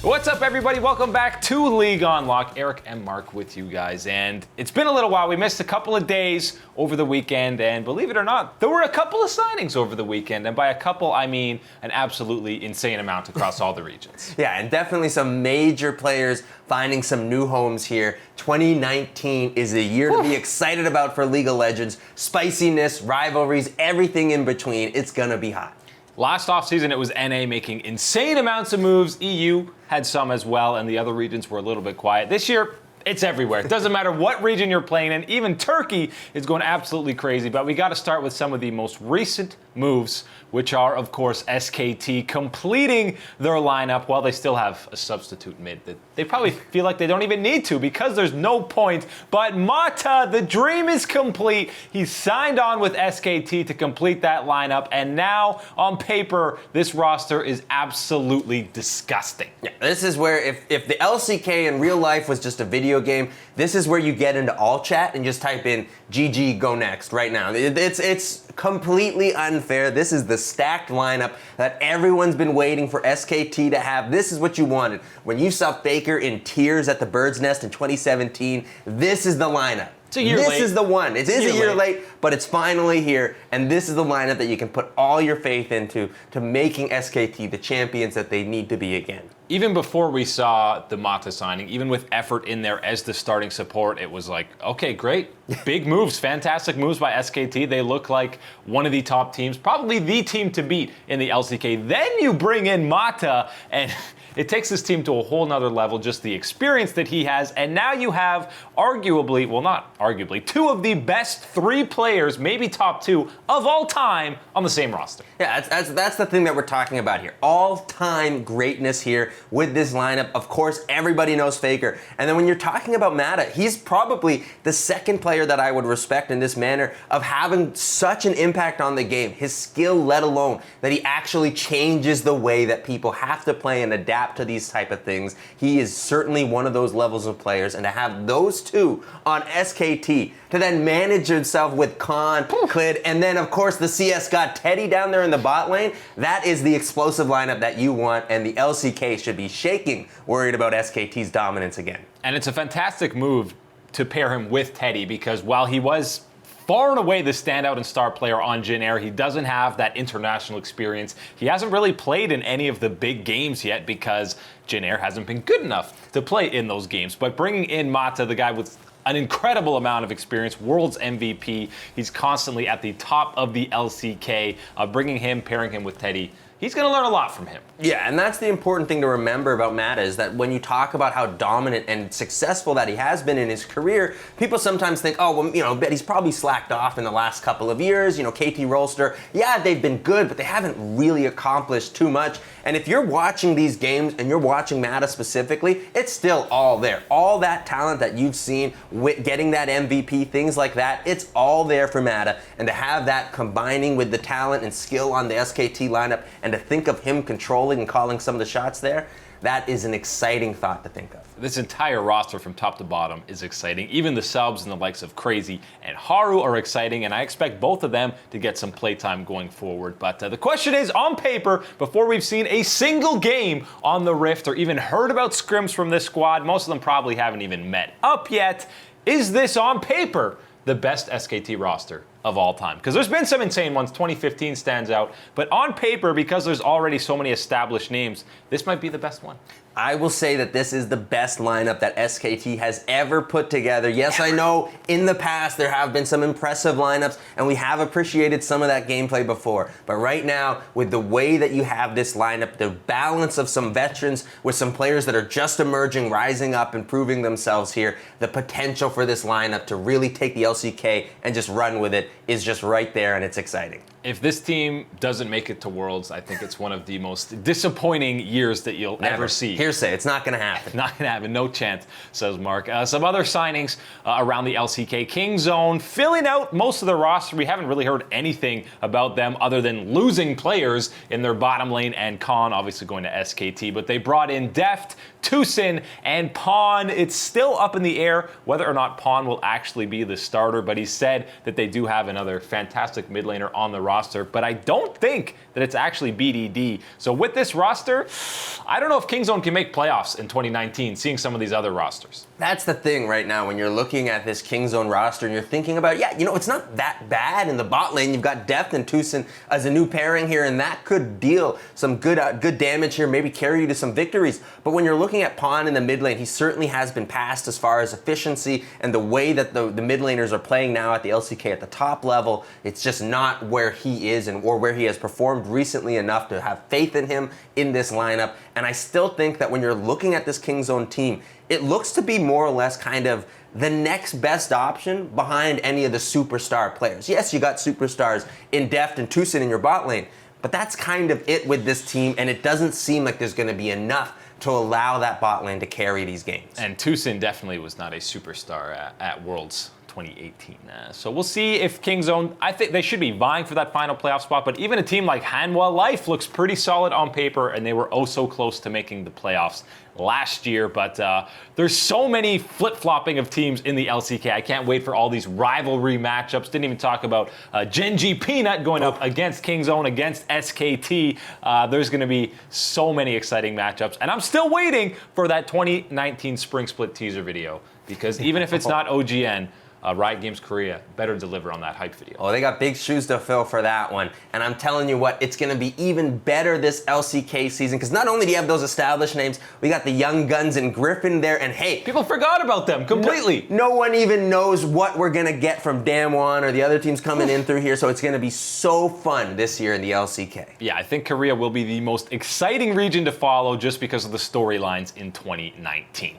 What's up, everybody? Welcome back to League on Lock. Eric and Mark with you guys. And it's been a little while. We missed a couple of days over the weekend. And believe it or not, there were a couple of signings over the weekend. And by a couple, I mean an absolutely insane amount across all the regions. Yeah, and definitely some major players finding some new homes here. 2019 is a year to be excited about for League of Legends. Spiciness, rivalries, everything in between. It's going to be hot. Last offseason, it was NA making insane amounts of moves. EU had some as well, and the other regions were a little bit quiet. This year, it's everywhere. It doesn't matter what region you're playing in. Even Turkey is going absolutely crazy. But we got to start with some of the most recent moves, which are, of course, SKT completing their lineup while they still have a substitute mid that they probably feel like they don't even need to because there's no point. But Mata, the dream is complete. He's signed on with SKT to complete that lineup. And now, on paper, this roster is absolutely disgusting. Yeah, this is where if the LCK in real life was just a video game, this is where you get into all chat and just type in GG, go next right now. It's completely unfair. This is the stacked lineup that everyone's been waiting for SKT to have. This is what you wanted. When you saw Faker in tears at the Bird's Nest in 2017, this is the lineup. It's a year late. This is the one. It is a year late, but it's finally here, and this is the lineup that you can put all your faith into to making SKT the champions that they need to be again. Even before we saw the Mata signing, even with effort in there as the starting support, it was like, okay, great. Big moves, fantastic moves by SKT. They look like one of the top teams, probably the team to beat in the LCK. Then you bring in Mata, and it takes this team to a whole nother level, just the experience that he has. And now you have arguably, well, not arguably, two of the best three players, maybe top two, of all time on the same roster. Yeah, that's the thing that we're talking about here. All-time greatness here with this lineup. Of course, everybody knows Faker. And then when you're talking about Mata, he's probably the second player that I would respect in this manner of having such an impact on the game. His skill, let alone that he actually changes the way that people have to play and adapt to these type of things. He is certainly one of those levels of players. And to have those two on SKT, to then manage himself with Khan, Klid, and then, of course, the CS got Teddy down there in the bot lane. That is the explosive lineup that you want, and the LCK should be shaking, worried about SKT's dominance again. And it's a fantastic move to pair him with Teddy because while he was far and away the standout and star player on Jin Air, he doesn't have that international experience. He hasn't really played in any of the big games yet because Jin Air hasn't been good enough to play in those games. But bringing in Mata, the guy with an incredible amount of experience, world's MVP. He's constantly at the top of the LCK. Bringing him, pairing him with Teddy, he's going to learn a lot from him. Yeah, and that's the important thing to remember about Mata is that when you talk about how dominant and successful that he has been in his career, people sometimes think, oh, well, you know, but he's probably slacked off in the last couple of years. You know, KT Rolster, yeah, they've been good, but they haven't really accomplished too much. And if you're watching these games and you're watching Mata specifically, it's still all there. All that talent that you've seen with getting that MVP, things like that, it's all there for Mata. And to have that combining with the talent and skill on the SKT lineup and to think of him controlling and calling some of the shots there, that is an exciting thought to think of. This entire roster from top to bottom is exciting. Even the subs and the likes of Crazy and Haru are exciting, and I expect both of them to get some playtime going forward. But the question is, on paper, before we've seen a single game on the Rift or even heard about scrims from this squad, most of them probably haven't even met up yet, is this on paper the best SKT roster of all time? Because there's been some insane ones. 2015 stands out. But on paper, because there's already so many established names, this might be the best one. I will say that this is the best lineup that SKT has ever put together. Yes, I know in the past there have been some impressive lineups, and we have appreciated some of that gameplay before. But right now, with the way that you have this lineup, the balance of some veterans with some players that are just emerging, rising up, and proving themselves here, the potential for this lineup to really take the LCK and just run with it is just right there, and it's exciting. If this team doesn't make it to Worlds, I think it's one of the most disappointing years that you'll ever see. Hearsay, it's not going to happen. Not going to happen, no chance, says Mark. Some other signings around the LCK King Zone, filling out most of the roster. We haven't really heard anything about them other than losing players in their bottom lane, and Khan obviously going to SKT. But they brought in Deft, Tucson, and Pawn. It's still up in the air whether or not Pawn will actually be the starter, but he said that they do have another fantastic mid laner on the roster roster, but I don't think that it's actually BDD. So with this roster, I don't know if Kingzone can make playoffs in 2019, seeing some of these other rosters. That's the thing right now when you're looking at this Kingzone roster and you're thinking about, yeah, you know, it's not that bad in the bot lane. You've got Deft and Tucson as a new pairing here, and that could deal some good damage here, maybe carry you to some victories. But when you're looking at Pawn in the mid lane, he certainly has been passed as far as efficiency and the way that the mid laners are playing now at the LCK at the top level. It's just not where he is or where he has performed recently enough to have faith in him in this lineup. And I still think that when you're looking at this Kingzone team, it looks to be more or less kind of the next best option behind any of the superstar players. Yes, you got superstars in Deft and Tucson in your bot lane, but that's kind of it with this team, and it doesn't seem like there's going to be enough to allow that bot lane to carry these games. And Tucson definitely was not a superstar at Worlds 2018. So we'll see if Kingzone, I think they should be vying for that final playoff spot, but even a team like Hanwha Life looks pretty solid on paper, and they were oh so close to making the playoffs last year, but there's so many flip-flopping of teams in the LCK. I can't wait for all these rivalry matchups. Didn't even talk about Genji Peanut going up against Kingzone, against SKT. There's going to be so many exciting matchups, and I'm still waiting for that 2019 Spring Split teaser video, because even if it's not OGN, Riot Games Korea better deliver on that hype video. Oh, they got big shoes to fill for that one. And I'm telling you what, it's going to be even better this LCK season, because not only do you have those established names, we got the young guns and Griffin there, and hey, people forgot about them completely. No one even knows what we're going to get from Damwon or the other teams coming in through here, so it's going to be so fun this year in the LCK. Yeah, I think Korea will be the most exciting region to follow just because of the storylines in 2019.